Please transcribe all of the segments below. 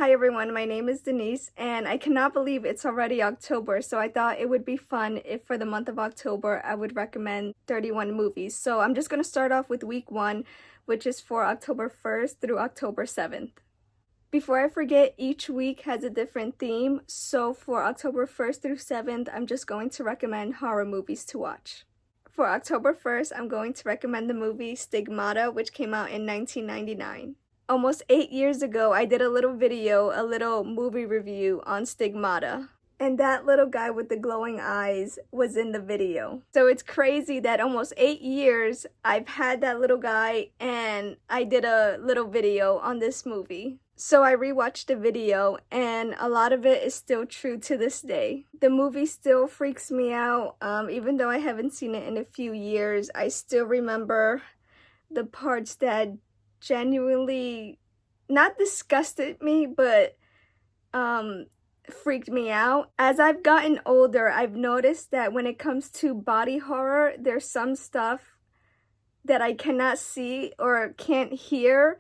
Hi everyone, my name is Denise and I cannot believe it's already October, so I thought it would be fun if for the month of October I would recommend 31 movies. So I'm just going to start off with week 1, which is for October 1st through October 7th. Before I forget, each week has a different theme, so for October 1st through 7th, I'm just going to recommend horror movies to watch. For October 1st, I'm going to recommend the movie Stigmata, which came out in 1999. Almost 8 years ago, I did a little video, a little movie review on Stigmata. And that little guy with the glowing eyes was in the video. So it's crazy that almost 8 years I've had that little guy and I did a little video on this movie. So I rewatched the video and a lot of it is still true to this day. The movie still freaks me out, even though I haven't seen it in a few years. I still remember the parts that genuinely not disgusted me, but freaked me out. As I've gotten older, I've noticed that when it comes to body horror, there's some stuff that I cannot see or can't hear.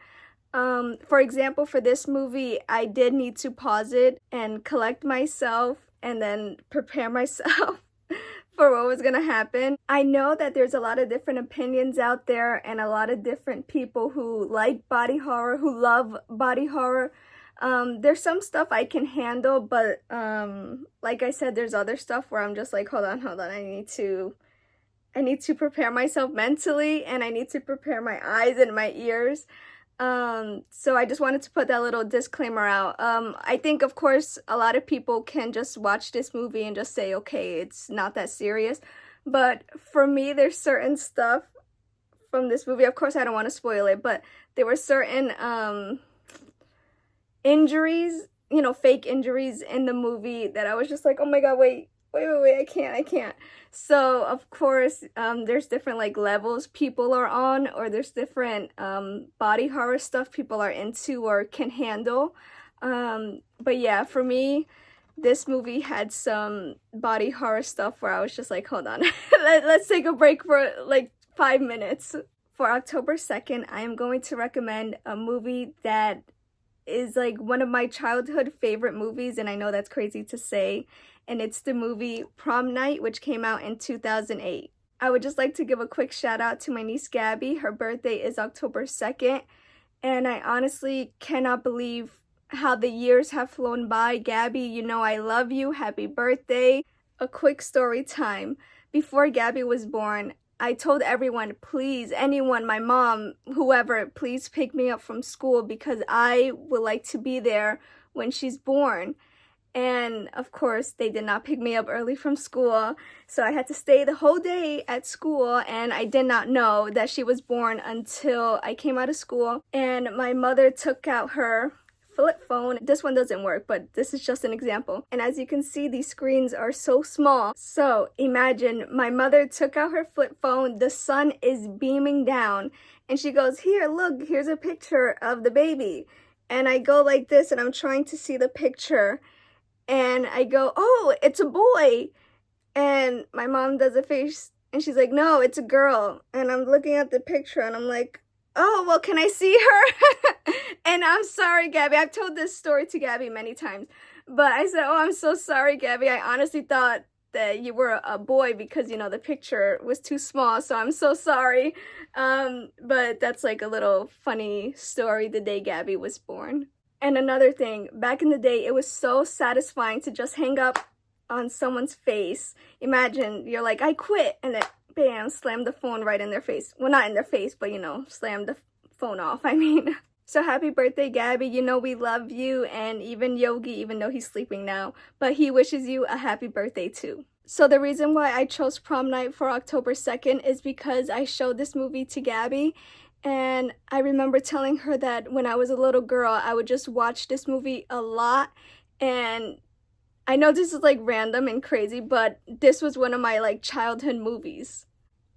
For example, for this movie, I did need to pause it and collect myself and then prepare myself for what was gonna happen. I know that there's a lot of different opinions out there and a lot of different people who like body horror, who love body horror. There's some stuff I can handle, but like I said, there's other stuff where I'm just like, hold on, I need to prepare myself mentally, and I need to prepare my eyes and my ears. So I just wanted to put that little disclaimer out. I think, of course, a lot of people can just watch this movie and just say, okay, it's not that serious. But for me, there's certain stuff from this movie. Of course, I don't want to spoil it, but there were certain injuries, fake injuries in the movie that I was just like, oh my God, wait, I can't. So of course, there's different like levels people are on, or there's different body horror stuff people are into or can handle. But yeah, for me, this movie had some body horror stuff where I was just like, hold on, let's take a break for like 5 minutes. For October 2nd, I am going to recommend a movie that is like one of my childhood favorite movies, and I know that's crazy to say, and it's the movie Prom Night, which came out in 2008. I would just like to give a quick shout out to my niece Gabby. Her birthday is October 2nd, and I honestly cannot believe how the years have flown by. Gabby, you know I love you. Happy birthday. A quick story time. Before Gabby was born, I told everyone, please, anyone, my mom, whoever, please pick me up from school because I would like to be there when she's born. And of course, they did not pick me up early from school, so I had to stay the whole day at school, and I did not know that she was born until I came out of school, and my mother took out her flip phone. This one doesn't work, but this is just an example. And as you can see, these screens are so small. So imagine my mother took out her flip phone, the sun is beaming down, and she goes, here, look, here's a picture of the baby. And I go like this, and I'm trying to see the picture. And I go, oh, it's a boy. And my mom does a face and she's like, no, it's a girl. And I'm looking at the picture and I'm like, oh, well, can I see her? And I'm sorry, Gabby. I've told this story to Gabby many times. But I said, oh, I'm so sorry, Gabby. I honestly thought that you were a boy because, the picture was too small. So I'm so sorry. But that's like a little funny story the day Gabby was born. And another thing, back in the day, it was so satisfying to just hang up on someone's face. Imagine you're like, I quit, and then bam, slam the phone right in their face. Well, not in their face, but slam the phone off, So happy birthday, Gabby. We love you, and even Yogi, even though he's sleeping now, but he wishes you a happy birthday too. So the reason why I chose Prom Night for October 2nd is because I showed this movie to Gabby. And I remember telling her that when I was a little girl, I would just watch this movie a lot. And I know this is like random and crazy, but this was one of my like childhood movies.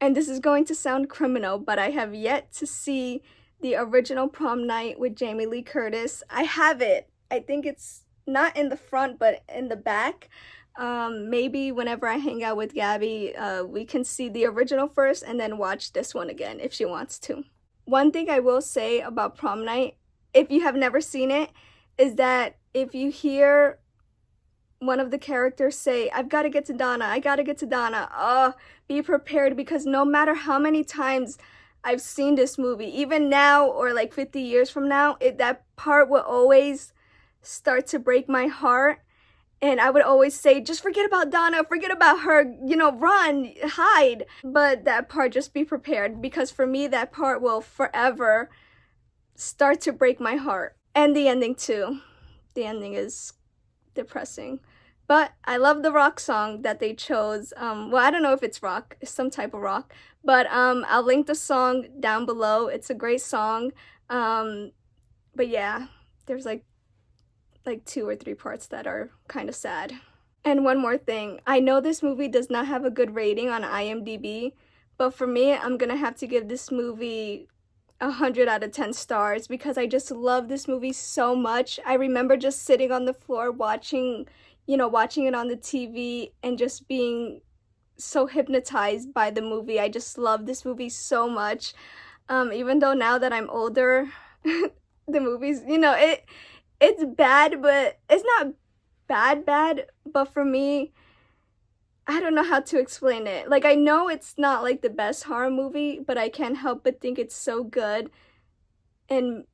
And this is going to sound criminal, but I have yet to see the original Prom Night with Jamie Lee Curtis. I have it. I think it's not in the front, but in the back. Maybe whenever I hang out with Gabby, we can see the original first and then watch this one again if she wants to. One thing I will say about Prom Night, if you have never seen it, is that if you hear one of the characters say, I've got to get to Donna, I got to get to Donna, be prepared, because no matter how many times I've seen this movie, even now or like 50 years from now, that part will always start to break my heart. And I would always say, just forget about Donna, forget about her, run, hide. But that part, just be prepared, because for me, that part will forever start to break my heart. And the ending too. The ending is depressing. But I love the rock song that they chose. Well, I don't know if it's rock, it's some type of rock. But I'll link the song down below. It's a great song. But yeah, there's like 2 or 3 parts that are kind of sad. And one more thing, I know this movie does not have a good rating on IMDb, but for me, I'm gonna have to give this movie 100 out of 10 stars, because I just love this movie so much. I remember just sitting on the floor watching it on the TV and just being so hypnotized by the movie. I just love this movie so much. Even though now that I'm older, the movies, it's bad, but it's not bad, but for me, I don't know how to explain it. Like, I know it's not like the best horror movie, but I can't help but think it's so good, and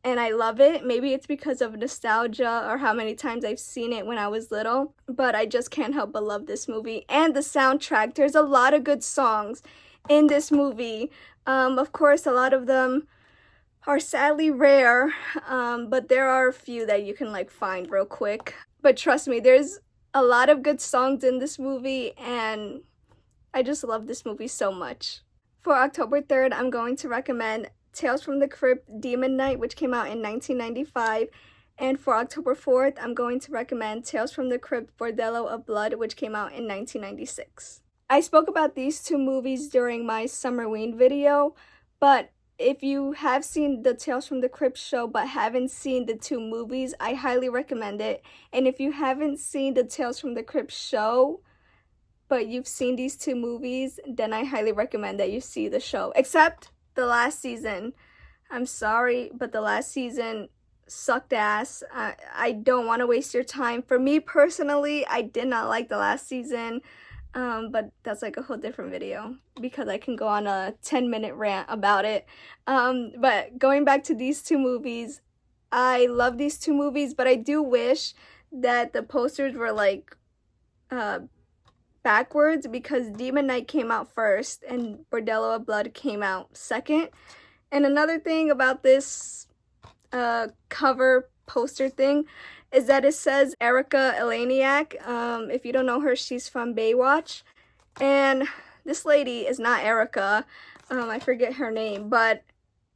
I love it. Maybe it's because of nostalgia or how many times I've seen it when I was little, but I just can't help but love this movie. And the soundtrack, there's a lot of good songs in this movie. Of course, a lot of them are sadly rare, but there are a few that you can like find real quick. But trust me, there's a lot of good songs in this movie, and I just love this movie so much. For October 3rd, I'm going to recommend Tales from the Crypt Demon Night, which came out in 1995. And for October 4th, I'm going to recommend Tales from the Crypt Bordello of Blood, which came out in 1996. I spoke about these 2 movies during my Summerween video, but if you have seen the Tales from the Crypt show but haven't seen the 2 movies, I highly recommend it. And if you haven't seen the Tales from the Crypt show but you've seen these 2 movies, then I highly recommend that you see the show. Except the last season. I'm sorry, but the last season sucked ass. I don't want to waste your time. For me personally, I did not like the last season. But that's like a whole different video, because I can go on a 10-minute rant about it. But going back to these 2 movies, I love these 2 movies, but I do wish that the posters were like backwards, because Demon Night came out first and Bordello of Blood came out second. And another thing about this cover poster thing is that it says Erica Eleniak. If you don't know her, she's from Baywatch. And this lady is not Erica. I forget her name. But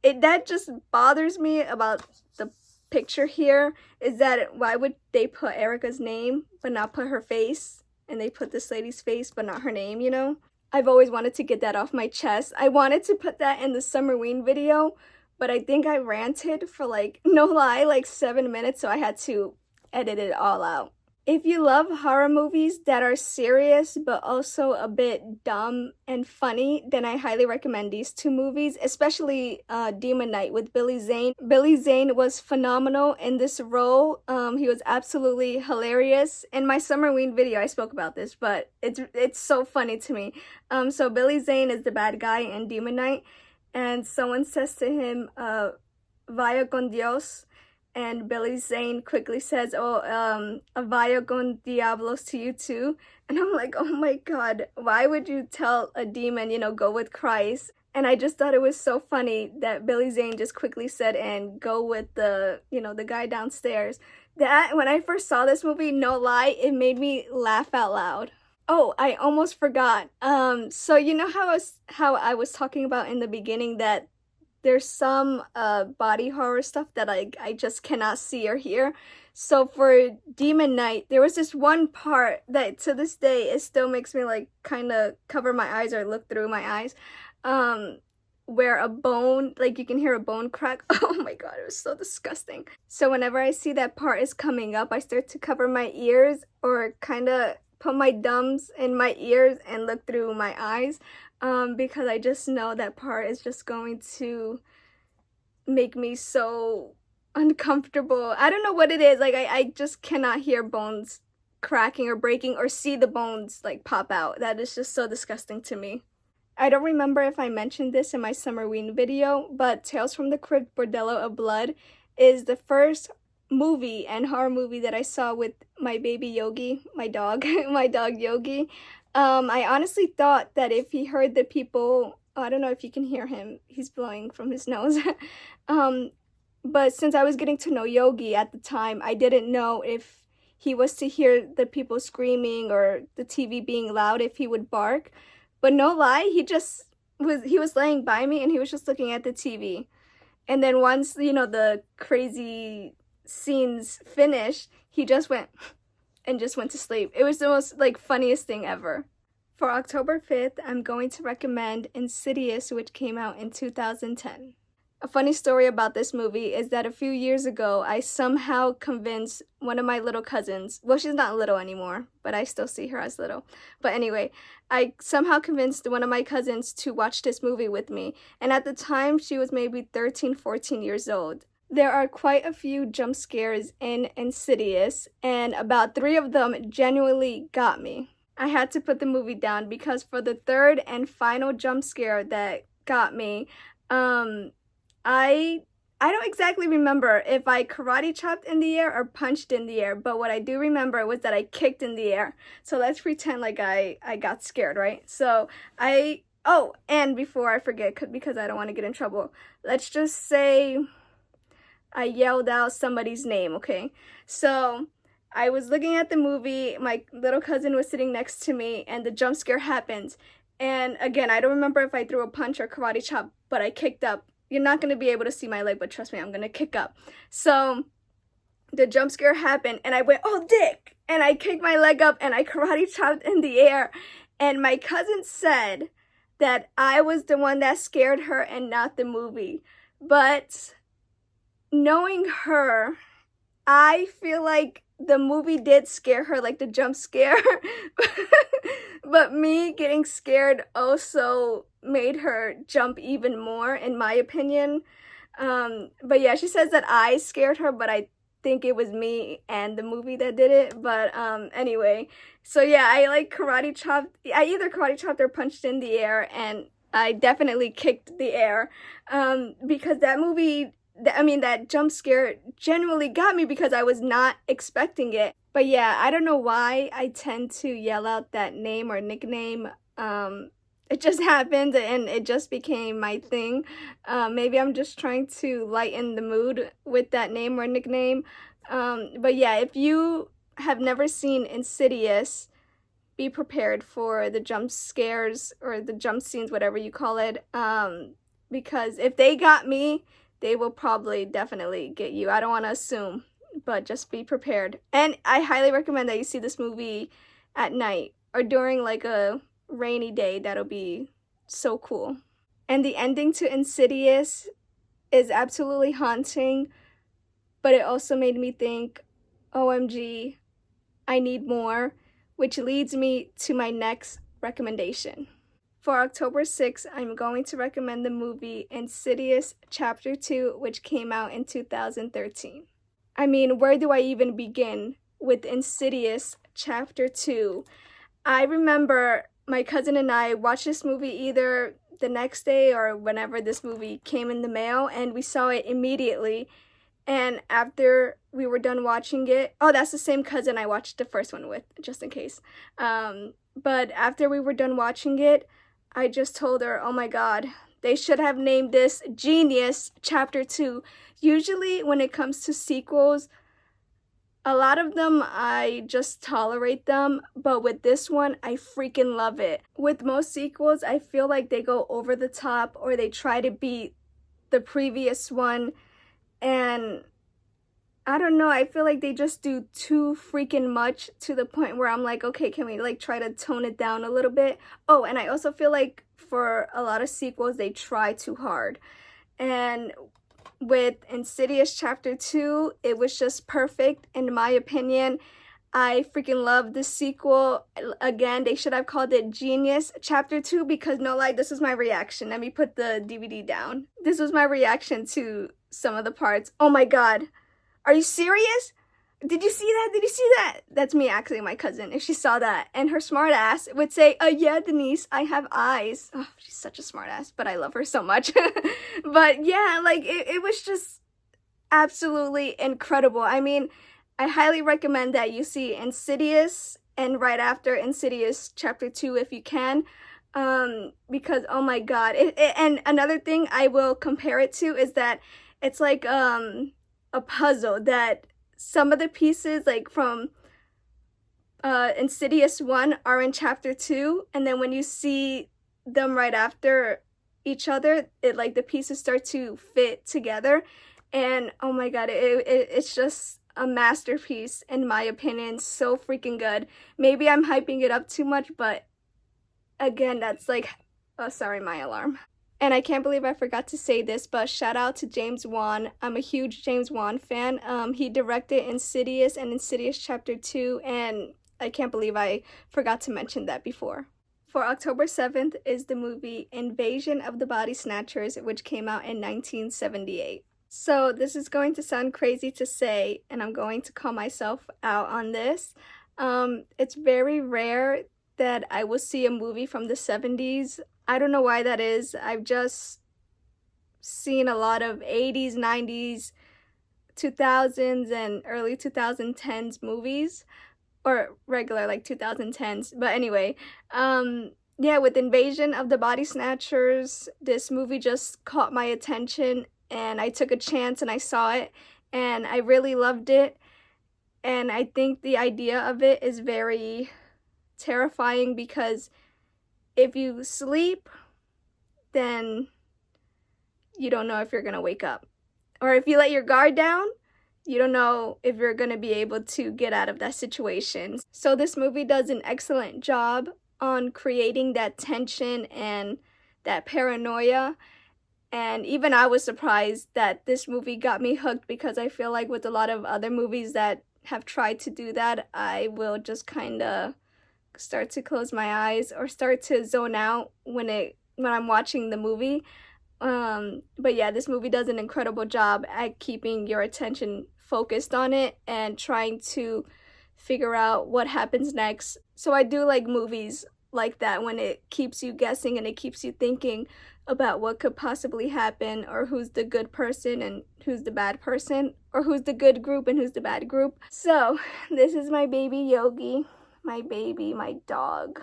that just bothers me about the picture here, is that why would they put Erica's name but not put her face? And they put this lady's face but not her name, I've always wanted to get that off my chest. I wanted to put that in the Summerween video, but I think I ranted for no lie, 7 minutes, so I had to edit it all out. If you love horror movies that are serious but also a bit dumb and funny, then I highly recommend these 2 movies, especially Demon Night with Billy Zane. Billy Zane was phenomenal in this role. He was absolutely hilarious. In my Summerween video, I spoke about this, but it's so funny to me. So Billy Zane is the bad guy in Demon Night, and someone says to him, "Vaya con Dios." And Billy Zane quickly says, "Vaya con diablos" to you too. And I'm like, oh my god, why would you tell a demon, go with Christ? And I just thought it was so funny that Billy Zane just quickly said, and go with the guy downstairs. That, when I first saw this movie, no lie, it made me laugh out loud. Oh, I almost forgot. So you know how I was talking about in the beginning that there's some body horror stuff that I just cannot see or hear. So for Demon Night, there was this one part that to this day, it still makes me kind of cover my eyes or look through my eyes, where a bone, you can hear a bone crack. Oh my god, it was so disgusting. So whenever I see that part is coming up, I start to cover my ears or kind of put my thumbs in my ears and look through my eyes. Because I just know that part is just going to make me so uncomfortable. I don't know what it is. Like, I just cannot hear bones cracking or breaking or see the bones like pop out. That is just so disgusting to me. I don't remember if I mentioned this in my Summerween video, but Tales from the Crypt Bordello of Blood is the first movie and horror movie that I saw with my baby Yogi, my dog, my dog Yogi. I honestly thought that if he heard the people, I don't know if you can hear him, he's blowing from his nose. But since I was getting to know Yogi at the time, I didn't know if he was to hear the people screaming or the TV being loud, if he would bark. But no lie, he was laying by me and he was just looking at the TV. And then once, the crazy scenes finished, he just went and just went to sleep. It was the most funniest thing ever. For October 5th, I'm going to recommend Insidious, which came out in 2010. A funny story about this movie is that a few years ago, I somehow convinced one of my little cousins, well, she's not little anymore, but I still see her as little. But anyway, I somehow convinced one of my cousins to watch this movie with me. And at the time, she was maybe 13, 14 years old. There are quite a few jump scares in Insidious, and about 3 of them genuinely got me. I had to put the movie down because for the third and final jump scare that got me, I don't exactly remember if I karate chopped in the air or punched in the air, but what I do remember was that I kicked in the air. So let's pretend like I got scared, right? So and before I forget, because I don't want to get in trouble, let's just say I yelled out somebody's name, okay? So I was looking at the movie, my little cousin was sitting next to me, and the jump scare happened. And again, I don't remember if I threw a punch or karate chop, but I kicked up. You're not going to be able to see my leg, but trust me, I'm going to kick up. So the jump scare happened, and I went, oh, dick! And I kicked my leg up, and I karate chopped in the air. And my cousin said that I was the one that scared her and not the movie. But knowing her, I feel like the movie did scare her, like the jump scare. But me getting scared also made her jump even more, in my opinion. But yeah, she says that I scared her, but I think it was me and the movie that did it. But anyway, so yeah, I karate chopped. I either karate chopped or punched in the air, and I definitely kicked the air because that movie, that jump scare genuinely got me because I was not expecting it. But yeah, I don't know why I tend to yell out that name or nickname. It just happened and it just became my thing. Maybe I'm just trying to lighten the mood with that name or nickname. But yeah, if you have never seen Insidious, be prepared for the jump scares or the jump scenes, whatever you call it. Because if they got me, they will probably definitely get you. I don't want to assume, but just be prepared. And I highly recommend that you see this movie at night or during a rainy day. That'll be so cool. And the ending to Insidious is absolutely haunting, but it also made me think, OMG, I need more, which leads me to my next recommendation. For October 6th, I'm going to recommend the movie Insidious Chapter 2, which came out in 2013. I mean, where do I even begin with Insidious Chapter 2? I remember my cousin and I watched this movie either the next day or whenever this movie came in the mail, and we saw it immediately. And after we were done watching it, oh, that's the same cousin I watched the first one with, just in case. But after we were done watching it, I just told her, oh my God, they should have named this Genius Chapter 2. Usually when it comes to sequels, a lot of them I just tolerate them, but with this one, I freaking love it. With most sequels, I feel like they go over the top or they try to beat the previous one, and I don't know, I feel like they just do too freaking much to the point where I'm like, okay, can we try to tone it down a little bit? Oh, and I also feel like for a lot of sequels, they try too hard. And with Insidious Chapter 2, it was just perfect, in my opinion. I freaking love the sequel. Again, they should have called it Genius Chapter 2 because no lie, this was my reaction. Let me put the DVD down. This was my reaction to some of the parts. Oh my god. Are you serious? Did you see that? Did you see that? That's me actually, my cousin. If she saw that, and her smart ass would say, yeah, Denise, I have eyes. Oh, she's such a smart ass, but I love her so much. But yeah, like it was just absolutely incredible. I mean, I highly recommend that you see Insidious and right after Insidious Chapter 2 if you can. Because oh my god. And another thing I will compare it to is that it's like a puzzle that some of the pieces like from Insidious 1 are in Chapter 2, and then when you see them right after each other, it like the pieces start to fit together. And oh my god, it's just a masterpiece in my opinion. So freaking good. Maybe I'm hyping it up too much, but again, that's like, oh sorry, my alarm. And I can't believe I forgot to say this, but shout out to James Wan. I'm a huge James Wan fan. He directed Insidious and Insidious Chapter 2, and I can't believe I forgot to mention that before. For October 7th is the movie Invasion of the Body Snatchers, which came out in 1978. So this is going to sound crazy to say, and I'm going to call myself out on this. It's very rare that I will see a movie from the 70s. I don't know why that is. I've just seen a lot of 80s, 90s, 2000s, and early 2010s movies. Or regular, like 2010s. But anyway, yeah, with Invasion of the Body Snatchers, this movie just caught my attention. And I took a chance and I saw it. And I really loved it. And I think the idea of it is very terrifying because if you sleep, then you don't know if you're gonna wake up. Or if you let your guard down, you don't know if you're gonna be able to get out of that situation. So this movie does an excellent job on creating that tension and that paranoia. And even I was surprised that this movie got me hooked, because I feel like with a lot of other movies that have tried to do that, I will just kind of start to close my eyes or start to zone out when I'm watching the movie. But yeah, this movie does an incredible job at keeping your attention focused on it and trying to figure out what happens next. So I do like movies like that, when it keeps you guessing and it keeps you thinking about what could possibly happen, or who's the good person and who's the bad person, or who's the good group and who's the bad group. So this is my baby Yogi, my baby, my dog,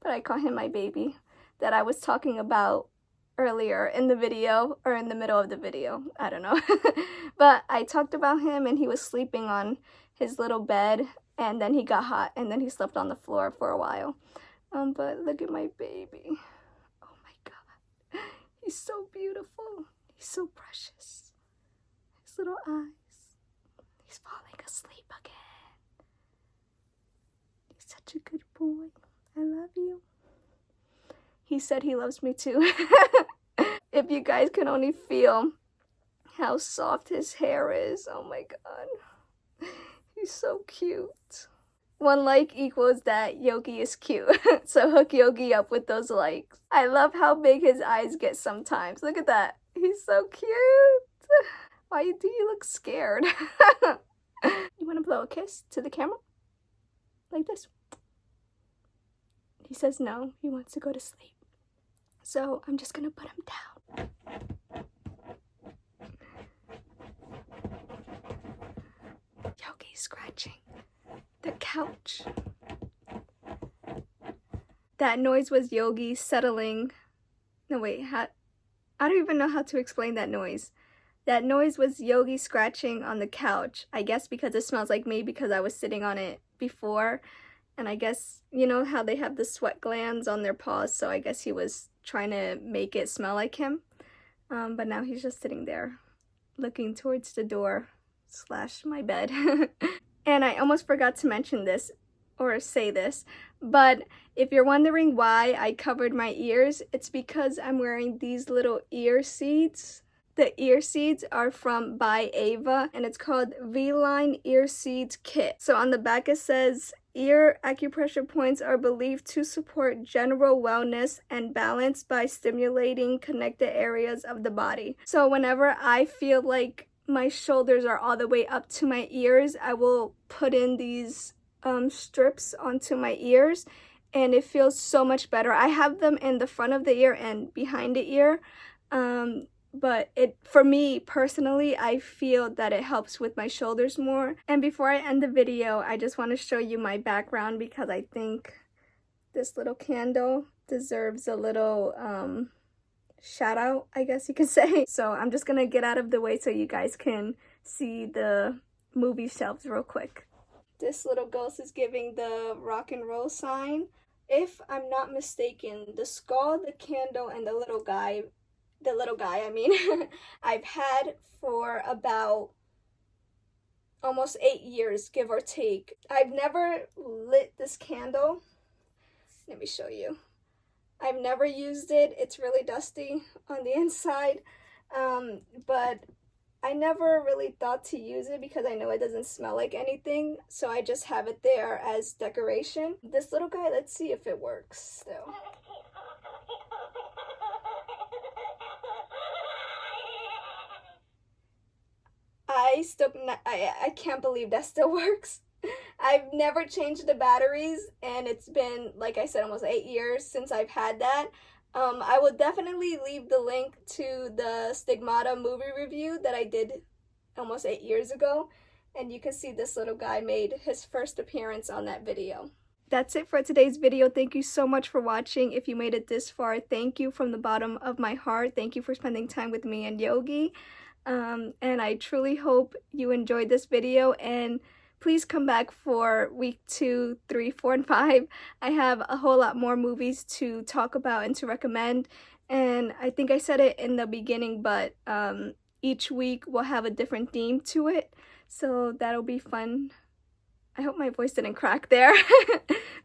but I call him my baby, that I was talking about earlier in the video, or in the middle of the video, I don't know. But I talked about him and he was sleeping on his little bed, and then he got hot and then he slept on the floor for a while. But look at my baby. Oh my god. He's so beautiful. He's so precious. His little eyes. He's falling asleep again. He's such a good boy. I love you. He said he loves me too. If you guys can only feel how soft his hair is. Oh my god. He's so cute. 1 like equals that Yogi is cute. So hook Yogi up with those likes. I love how big his eyes get sometimes. Look at that. He's so cute. Why do you look scared? You want to blow a kiss to the camera? Like this. He says no. He wants to go to sleep. So I'm just gonna put him down. Yogi's scratching the couch. That noise was Yogi settling. No, wait, I don't even know how to explain that noise. That noise was Yogi scratching on the couch. I guess because it smells like me, because I was sitting on it before. And I guess, you know how they have the sweat glands on their paws, so I guess he was trying to make it smell like him. But now he's just sitting there, looking towards the door / my bed. And I almost forgot to mention this, or say this, but if you're wondering why I covered my ears, it's because I'm wearing these little ear seeds. The ear seeds are from by Ava, and it's called V-Line Ear Seeds Kit. So on the back it says ear acupressure points are believed to support general wellness and balance by stimulating connected areas of the body. So whenever I feel like my shoulders are all the way up to my ears, I will put in these strips onto my ears, and it feels so much better. I have them in the front of the ear and behind the ear, but for me personally, I feel that it helps with my shoulders more. And before I end the video, I just want to show you my background because I think this little candle deserves a little shout out, I guess you could say. So I'm just gonna get out of the way so you guys can see the movie shelves real quick. This little ghost is giving the rock and roll sign. If I'm not mistaken, the skull, the candle, and the little guy I mean, I've had for about almost 8 years, give or take. I've never lit this candle. Let me show you. I've never used it. It's really dusty on the inside, but I never really thought to use it because I know it doesn't smell like anything, so I just have it there as decoration. This little guy, let's see if it works still. I can't believe that still works. I've never changed the batteries, and it's been, like I said, almost 8 years since I've had that. I will definitely leave the link to the Stigmata movie review that I did almost 8 years ago, and you can see this little guy made his first appearance on that video. That's it for today's video. Thank you so much for watching. If you made it this far, thank you from the bottom of my heart. Thank you for spending time with me and Yogi. And I truly hope you enjoyed this video, and please come back for week 2, 3, 4, and 5. I have a whole lot more movies to talk about and to recommend, and I think I said it in the beginning, but each week will have a different theme to it, so that'll be fun. I hope my voice didn't crack there.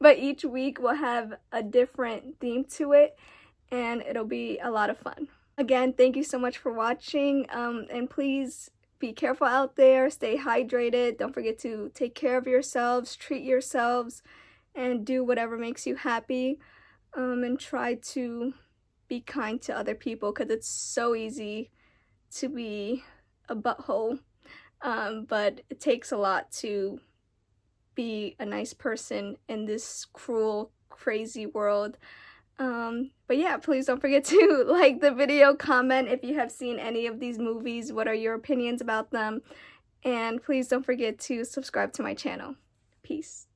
But each week will have a different theme to it, and it'll be a lot of fun. Again, thank you so much for watching, and please be careful out there, stay hydrated, don't forget to take care of yourselves, treat yourselves, and do whatever makes you happy, and try to be kind to other people because it's so easy to be a butthole, but it takes a lot to be a nice person in this cruel, crazy world. But yeah, please don't forget to like the video, comment if you have seen any of these movies, what are your opinions about them, and please don't forget to subscribe to my channel. Peace.